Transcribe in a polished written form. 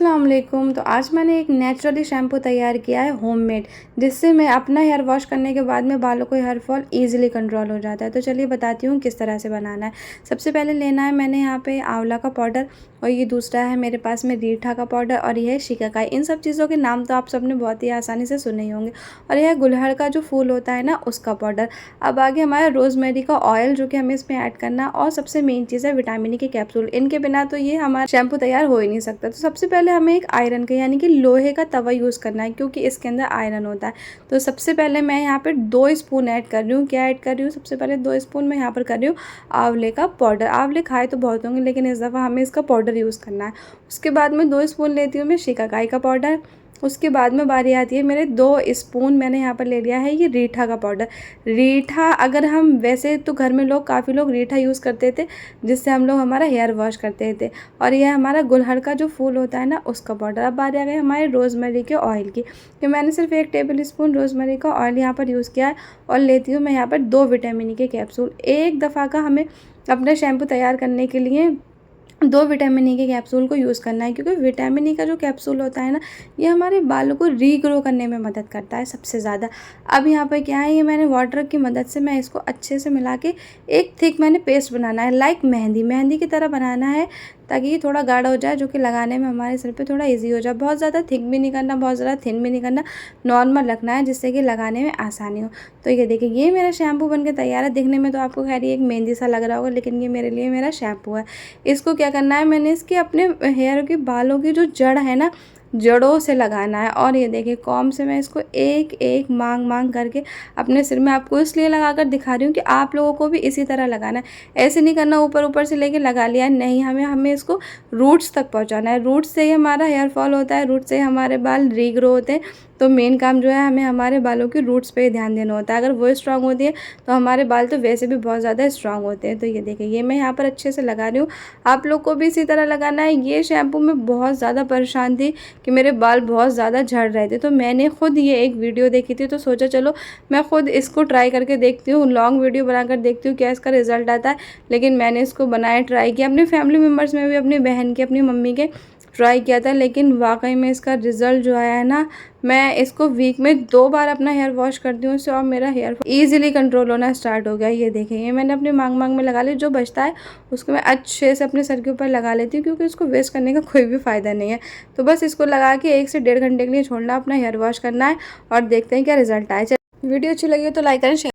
अस्सलाम वालेकुम। तो आज मैंने एक नेचुरली शैम्पू तैयार किया है होममेड, जिससे मैं अपना हेयर वॉश करने के बाद में बालों को हेयर फॉल ईजिली कंट्रोल हो जाता है। तो चलिए बताती हूँ किस तरह से बनाना है। सबसे पहले लेना है मैंने यहाँ पे आंवला का पाउडर, और ये दूसरा है मेरे पास में रीठा का पाउडर, और यह है शिकाकाई। इन सब चीज़ों के नाम तो आप सबने बहुत ही आसानी से सुने ही होंगे। और यह गुलहड़ का जो फूल होता है ना, उसका पाउडर। अब आगे हमारा रोज़मेरी का ऑयल, जो कि हमें इसमें ऐड करना, और सबसे मेन चीज़ है विटामिन ई के कैप्सूल। इनके बिना तो ये हमारा शैम्पू तैयार हो ही नहीं सकता। तो सबसे पहले हमें एक आयरन का यानी कि लोहे का तवा यूज़ करना है, क्योंकि इसके अंदर आयरन होता है। तो सबसे पहले मैं यहाँ पे 2 स्पून ऐड कर रही हूँ। क्या ऐड कर रही हूँ? सबसे पहले 2 स्पून मैं यहाँ पर कर रही हूँ आंवले का पाउडर। आंवले खाए तो बहुत होंगे, लेकिन इस दफ़ा हमें इसका पाउडर यूज़ करना है। उसके बाद में 2 स्पून लेती हूँ मैं शिकाकाई का पाउडर। उसके बाद में बारी आती है मेरे 2 स्पून मैंने यहाँ पर ले लिया है ये रीठा का पाउडर। रीठा, अगर हम वैसे तो घर में काफ़ी लोग रीठा यूज़ करते थे, जिससे हम लोग हमारा हेयर वॉश करते थे। और यह हमारा गुलहड़ का जो फूल होता है ना, उसका पाउडर। अब बारी आ गई हमारे रोज़मेरी के ऑयल की, कि मैंने सिर्फ 1 टेबल स्पून रोज़मेरी का ऑयल यहाँ पर यूज़ किया है। और लेती हूँ मैं यहाँ पर 2 विटामिन ई के कैप्सूल। एक दफ़ा का हमें अपना शैम्पू तैयार करने के लिए 2 विटामिन ई के कैप्सूल को यूज़ करना है, क्योंकि विटामिन ई का जो कैप्सूल होता है ना, ये हमारे बालों को रीग्रो करने में मदद करता है सबसे ज़्यादा। अब यहाँ पर क्या है, ये मैंने वाटर की मदद से मैं इसको अच्छे से मिला के एक थिक मैंने पेस्ट बनाना है, लाइक मेहंदी की तरह बनाना है, ताकि ये थोड़ा गाढ़ा हो जाए, जो कि लगाने में हमारे सिर पे थोड़ा इजी हो जाए। बहुत ज़्यादा थिक भी नहीं करना, बहुत ज़्यादा थिन भी नहीं करना, नॉर्मल रखना है, जिससे कि लगाने में आसानी हो। तो ये देखिए, ये मेरा शैम्पू बनके तैयार है। दिखने में तो आपको खैर ये एक मेहंदी सा लग रहा होगा, लेकिन ये मेरे लिए मेरा शैम्पू है। इसको क्या करना है, मैंने इसके अपने हेयर के बालों की जो जड़ है ना, जड़ों से लगाना है। और ये देखिए, कॉम्ब से मैं इसको एक एक मांग करके अपने सिर में आपको इसलिए लगाकर दिखा रही हूँ कि आप लोगों को भी इसी तरह लगाना है। ऐसे नहीं करना ऊपर ऊपर से लेके लगा लिया, नहीं, हमें इसको रूट्स तक पहुँचाना है। रूट्स से ही हमारा हेयर फॉल होता है, रूट्स से ही हमारे बाल रीग्रो होते हैं। तो मेन काम जो है, हमें हमारे बालों की रूट्स पे ही ध्यान देना होता है। अगर वो स्ट्रांग होती है तो हमारे बाल तो वैसे भी बहुत ज़्यादा स्ट्रांग होते हैं। तो ये देखिए, ये मैं यहाँ पर अच्छे से लगा रही हूँ। आप लोग को भी इसी तरह लगाना है। ये शैम्पू में बहुत ज़्यादा परेशान थी कि मेरे बाल बहुत ज़्यादा झड़ रहे थे, तो मैंने खुद ये एक वीडियो देखी थी, तो सोचा चलो मैं खुद इसको ट्राई करके देखती हूँ, लॉन्ग वीडियो बनाकर देखती हूँ क्या इसका रिज़ल्ट आता है। लेकिन मैंने इसको बनाया, ट्राई किया, अपने फैमिली मेम्बर्स में भी, अपनी बहन के, अपनी मम्मी के ट्राई किया था। लेकिन वाकई में इसका रिज़ल्ट जो आया है ना, मैं इसको वीक में 2 बार अपना हेयर वॉश करती हूँ इससे, और मेरा हेयर ईजिली कंट्रोल होना स्टार्ट हो गया। ये देखें, ये मैंने अपने मांग में लगा ली। जो बचता है उसको मैं अच्छे से अपने सर के ऊपर लगा लेती हूँ, क्योंकि इसको वेस्ट करने का कोई भी फ़ायदा नहीं है। तो बस इसको लगा के 1 से 1.5 घंटे के लिए छोड़ना, अपना हेयर वॉश करना है, और देखते हैं क्या रिजल्ट आए। वीडियो अच्छी लगी हो तो लाइक करें, शेयर